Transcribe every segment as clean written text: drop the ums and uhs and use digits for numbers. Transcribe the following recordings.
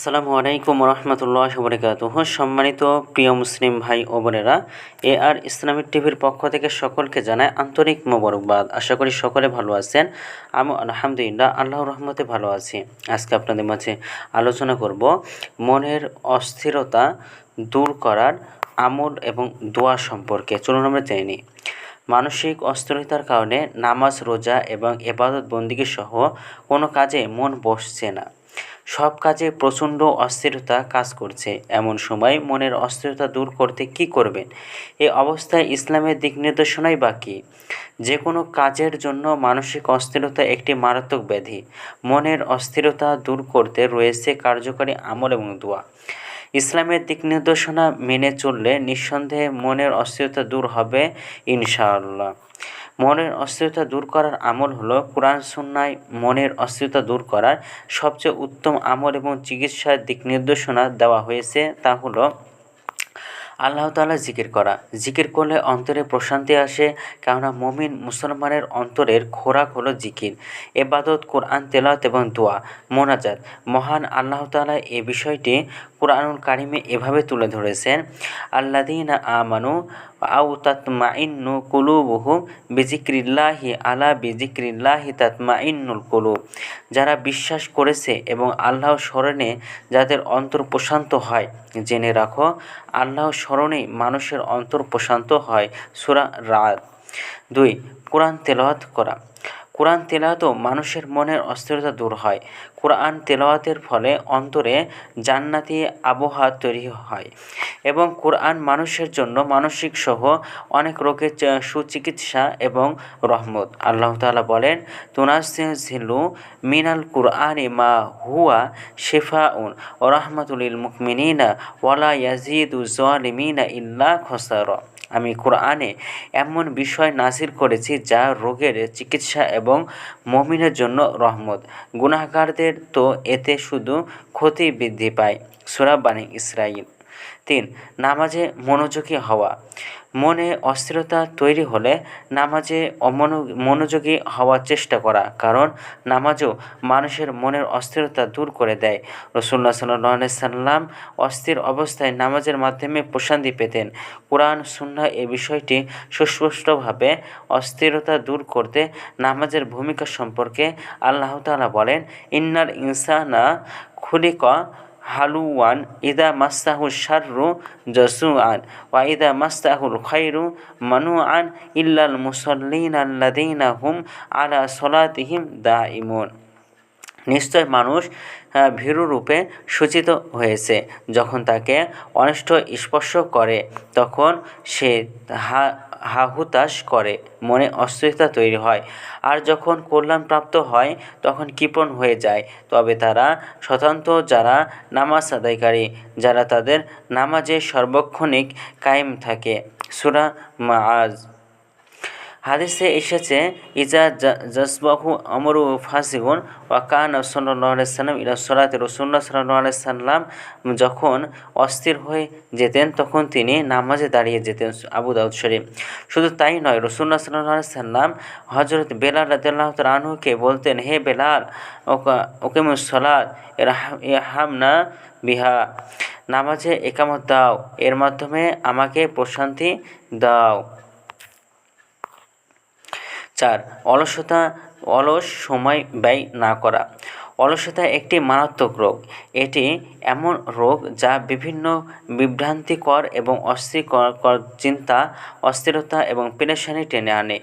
আসসালামু আলাইকুম রহমতুল্লাহ বরকাতুহ। সম্মানিত প্রিয় মুসলিম ভাই ও বোনেরা, আর ইসলামিক টিভির পক্ষ থেকে সকলকে জানায় আন্তরিক মোবারকবাদ। আশা করি সকলে ভালো আছেন। আমি আলহামদুলিল্লাহ আল্লাহর রহমতে ভালো আছি। আজকে আপনাদের মাঝে আলোচনা করব মনের অস্থিরতা দূর করার আমল এবং দোয়া সম্পর্কে। চলুন আমরা জেনে নিই। মানসিক অস্থিরতার কারণে নামাজ, রোজা এবং ইবাদত বন্দেগী সহ কোনো কাজে মন বসছে না। সব কাজে প্রচণ্ড অস্থিরতা কাজ করছে। এমন সময় মনের অস্থিরতা দূর করতে কী করবেন? এই অবস্থায় ইসলামের দিক নির্দেশনাই বা কী? যে কোনো কাজের জন্য মানসিক অস্থিরতা একটি মারাত্মক ব্যাধি। মনের অস্থিরতা দূর করতে রয়েছে কার্যকরী আমল এবং দোয়া। ইসলামের দিক নির্দেশনা মেনে চললে নিঃসন্দেহে মনের অস্থিরতা দূর হবে ইনশাআল্লাহ। মনের অস্থিরতা দূর করার আমল হলো কুরআন সুন্নাহয় মনের অস্থিরতা দূর করার সবচেয়ে উত্তম আমল এবং চিকিৎসার দিক নির্দেশনা দেওয়া হয়েছে। তা হলো আল্লাহ তাআলা জিকির করা। জিকির করলে অন্তরে প্রশান্তি আসে, কেননা মুমিন মুসলমানের অন্তরের খোরাক হলো জিকির, ইবাদত, কোরআন তেলাওয়াত এবং দোয়া, মোনাজাত। মহান আল্লাহ তাআলা এ বিষয়টি কুরআনুল কারিমে এভাবে তুলে ধরেছেন, আল্লাযীনা আমানু আও তাতমাইন্নু কুলুবুহুম বিযিকরিল্লাহি আলা বিযিকরিল্লাহি তাতমাইন্নুল কুলুব। যারা বিশ্বাস করেছে এবং আল্লাহর স্মরণে যাদের অন্তর প্রশান্ত হয়। জেনে রাখো, আল্লাহর স্মরণেই মানুষের অন্তর প্রশান্ত হয়। সূরা রাদ। 2. কোরআন তেলাওয়াত করা। কোরআন তেলাওয়াতও মানুষের মনের অস্থিরতা দূর হয়। কোরআন তেলাওয়াতের ফলে অন্তরে জান্নাতি আবহাওয়া তৈরি হয় এবং কোরআন মানুষের জন্য মানসিক সহ অনেক রোগের সুচিকিৎসা এবং রহমত। আল্লাহ তাআলা বলেন, তুনাজ্জিলু মিনাল কুরআনি মা হুয়া শিফাউন ওয়া রাহমাতুল লিল মুমিনিনা ওয়া লা ইয়াজিদু যালিমিনা ইল্লা খসারা। আমি কোরআনে এমন বিষয় নাজিল করেছি যা রোগের চিকিৎসা এবং মুমিনের জন্য রহমত। গুনাহগারদের তো এতে শুধু ক্ষতি বৃদ্ধি পায়। সূরা বনী ইসরাঈল। 3. নামাজে মনোযোগী হওয়া। মনে অস্থিরতা তৈরি হলে নামাজে মনোযোগী হওয়ার চেষ্টা করা, কারণ নামাজও মানুষের মনের অস্থিরতা দূর করে দেয়। রাসূলুল্লাহ সাল্লাল্লাহু আলাইহি সাল্লাম অস্থির অবস্থায় নামাজের মাধ্যমে প্রশান্তি পেতেন। কুরআন সুন্নাহ এ বিষয়টি সুস্পষ্টভাবে অস্থিরতা দূর করতে নামাজের ভূমিকা সম্পর্কে আল্লাহ তাআলা বলেন, ইন্নাল ইনসানা খুলিকা হালুওয়ান ইদা মাস্সাহু শাররু জাজুআন ওয়া ইদা মাস্সাহুল খায়রু মানুআন ইল্লাল মুসাল্লিনা আল্লাযীনা হুম আলা সলাতিহিম দাঈমুন। নিশ্চয় মানুষ ভীরুরূপে সূচিত হয়েছে। যখন তাকে অনিষ্ট স্পর্শ করে তখন সে হাহুতাশ করে, মনে অস্থিরতা তৈরি হয়, আর যখন কল্যাণপ্রাপ্ত হয় তখন কৃপণ হয়ে যায়। তবে তারা স্বতন্ত্র যারা নামাজ আদায়কারী, যারা তাদের নামাজে সর্বক্ষণিক কায়েম থাকে। সূরা মাআজ। হাদিসে এসেছে, ইজা জাসবাহু আমরু ফাসিগুন ওয়া কানা সাল্লাল্লাহু আলাইহি সাল্লাম ইলা সলাতি। রাসূলুল্লাহ সাল্লাল্লাহু আলাইহি সাল্লাম যখন অস্থির হয়ে যেতেন তখন তিনি নামাজে দাঁড়িয়ে যেতেন। আবু দাউদ শরীফ। শুধু তাই নয়, রাসূলুল্লাহ সাল্লাল্লাহু আলাইহি সাল্লাম হযরত বেলাল রাদিয়াল্লাহু তাআলা আনহুকে বলতেন, হে বেলাল, উকিমুস সালাত ইরহামনা বিহা। নামাজে ইকামত দাও, এর মাধ্যমে আমাকে প্রশান্তি দাও। 4. অলস সময় ব্যয় না করা। অলসতা একটি মারাত্মক রোগ। এটি এমন রোগ যা বিভিন্ন বিভ্রান্তিকর এবং অস্থিরকর চিন্তা, অস্থিরতা এবং পেরেশানি টেনে আনে,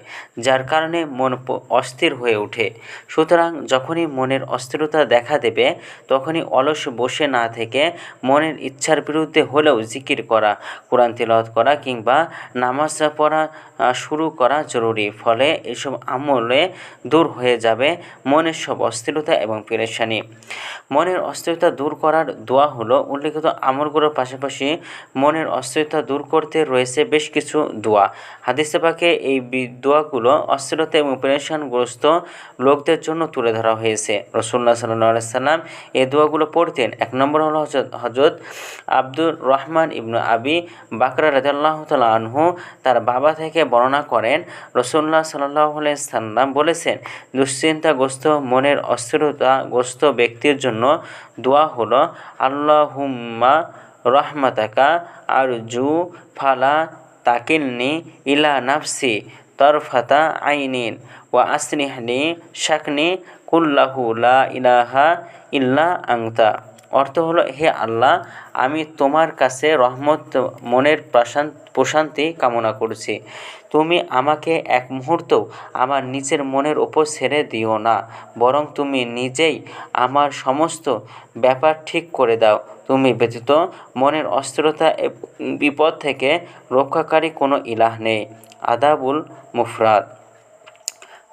যার কারণে মন অস্থির হয়ে ওঠে। সুতরাং যখনই মনের অস্থিরতা দেখা দেবে তখনই অলস বসে না থেকে মনের ইচ্ছার বিরুদ্ধে হলেও জিকির করা, কোরআন তিলাওয়াত করা কিংবা নামাজ পড়া শুরু করা জরুরি। ফলে এসব আমলে দূর হয়ে যাবে মনের সব অস্থিরতা এবং পেরেশানি। মনের অস্থিরতা দূর করার দোয়া হলো উল্লেখিত আমলগুলোর পাশাপাশি মনের অস্থিরতা দূর করতে রয়েছে বেশ কিছু দোয়া। হাদিসে পাকে এই দোয়াগুলো অস্থিরতা এবং পেরেশানগ্রস্ত লোকদের জন্য তুলে ধরা হয়েছে। রাসূলুল্লাহ সাল্লাল্লাহু আলাইহি সাল্লাম এই দোয়াগুলো পড়তেন। 1 নম্বর হলো হযরত আব্দুর রহমান ইবনে আবি বাকর রাদিয়াল্লাহু তাআলা আনহু তার বাবা থেকে বর্ণনা করেন, রাসূলুল্লাহ সাল্লাল্লাহু আলাইহি সাল্লাম বলেছেন, দুশ্চিন্তাগ্রস্ত মনের অস্থিরতা সমস্যাগ্রস্ত ব্যক্তির জন্য দোয়া হলো আল্লাহুম্মা রহমাতাকা আরজু ফালা তাকিলনি ইলা নাফসি তরফাতা আইনিন ওয়া আসলিহলি শাকনি কুল্লাহু লা ইলাহা ইল্লা আংতা। অর্থ হলো, হে আল্লাহ, আমি তোমার কাছে রহমত মনের প্রশান্তি কামনা করছি। তুমি আমাকে এক মুহূর্তও আমার নিজের মনের ওপর ছেড়ে দিও না, বরং তুমি নিজেই আমার সমস্ত ব্যাপার ঠিক করে দাও। তুমি ব্যতীত মনের অস্থিরতা বিপদ থেকে রক্ষাকারী কোনো ইলাহ নেই। আদাবুল মুফরাদ।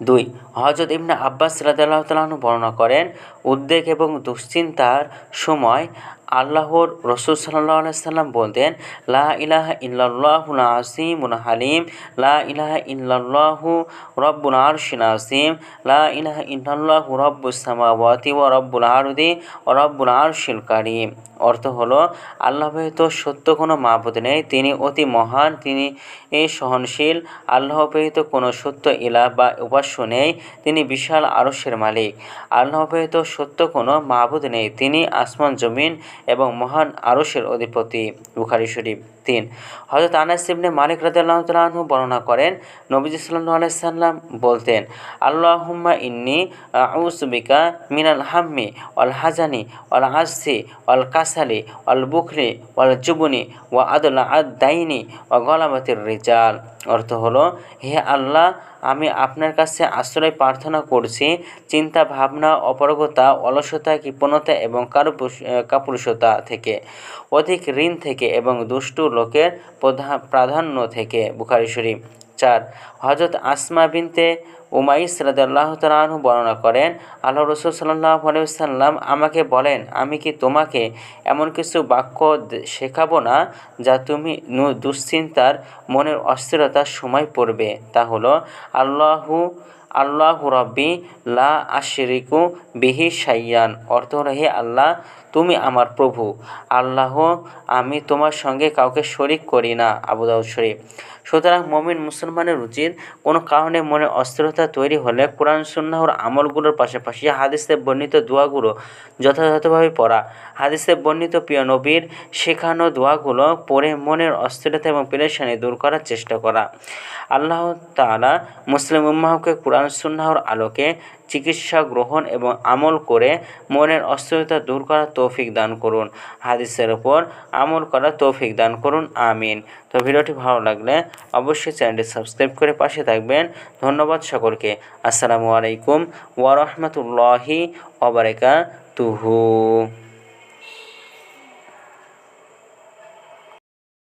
2, হযরত ইবনে আব্বাস রাদিয়াল্লাহু তাআলা আনহু বর্ণনা করেন, উদ্বেগ এবং দুশ্চিন্তার সময় আল্লাহর রাসূল সাল্লাল্লাহু আলাইহি সাল্লাম বলতেন, লা ইলাহা ইল্লাল্লাহুল আযীমুল হালিম, লা ইলাহা ইল্লাল্লাহু রাব্বুল আরশিল আযীম, লা ইলাহা ইল্লাল্লাহু রাব্বুস সামাওয়াতি ওয়া রাব্বুল আরদি ওয়া রাব্বুল আরশিল কারীম। অর্থ হলো, আল্লাহ ব্যতীত সত্য কোনো মাবুদ নেই, তিনি অতি মহান, তিনি সহনশীল। আল্লাহ ব্যতীত কোনো সত্য ইলাহ বা উপাস্য নেই, তিনি বিশাল আরশের মালিক। আল্লাহ ব্যতীত সত্য কোনো মাবুদ নেই, তিনি আসমান জমিন এবং মহান আরশের অধিপতি। বুখারী শরীফ। 3, হযরত আনাস ইবনে মালিক রাদিয়াল্লাহু তাআলা আনহু বর্ণনা করেন, নবীজি সাল্লাল্লাহু আলাইহি সাল্লাম বলতেন, আল্লাহুম্মা ইন্নী আউযু বিকা মিনাল হাম্মি ওয়াল হাজানি ওয়াল আজজি ওয়াল কাসালি ওয়াল বুখলি ওয়াল জুবনি ওয়া আদলা আদ দাইনি ওয়া গলাবাতির রিজাল। অর্থ হলো, হে আল্লাহ, আমি আপনার কাছে আশ্রয় প্রার্থনা করছি চিন্তা ভাবনা, অপারগতা, অলসতা, কৃপণতা এবং কাপুরুষতা থেকে, অধিক ঋণ থেকে এবং দুষ্টু লোকের প্রাধান্য থেকে। বুখারী শরীফ। 4, হযরত আসমা বিনতে উমাইস রাদিয়াল্লাহু তাআলা আনহু বর্ণনা করেন, আল্লাহ রাসূল সাল্লাল্লাহু আলাইহি ওয়াসাল্লাম আমাকে বলেন, আমি কি তোমাকে এমন কিছু বাক্য শেখাবো না যা তুমি দুশ্চিন্তার, মনের অস্থিরতার সময় পড়বে? তা হলো, আল্লাহু রাব্বি লা আশরিকু বিহি শাইয়ান। অর্থ হলো, হে আল্লাহ, তুমি আমার প্রভু, আল্লাহ, আমি তোমার সঙ্গে কাউকে শরিক করি না। আবু দাউদ শরীফ। সুতরাং মুমিন মুসলমানের উচিত কোনো কারণে মনে অস্থিরতা তৈরি হলে কোরআন সুন্নাহর আমলগুলোর পাশাপাশি হাদিসে বর্ণিত দোয়াগুলো যথাযথভাবে পড়া, হাদিসে বর্ণিত প্রিয় নবীর শেখানো দোয়াগুলো পড়ে মনের অস্থিরতা এবং পেরেশানি দূর করার চেষ্টা করা। আল্লাহ তাআলা মুসলিম উম্মাহকে কোরআন সুন্নাহর আলোকে চিকিৎসা গ্রহণ এবং আমল করে মনের অস্থিরতা দূর করার তৌফিক দান করুন, হাদিসের ওপর আমল করার তৌফিক দান করুন। আমিন। তো ভিডিওটি ভালো লাগলে অবশ্যই চ্যানেলটি সাবস্ক্রাইব করে পাশে থাকবেন। ধন্যবাদ সকলকে। আসসালামু আলাইকুম ওয়া রাহমাতুল্লাহি ওয়া বারাকাতুহু।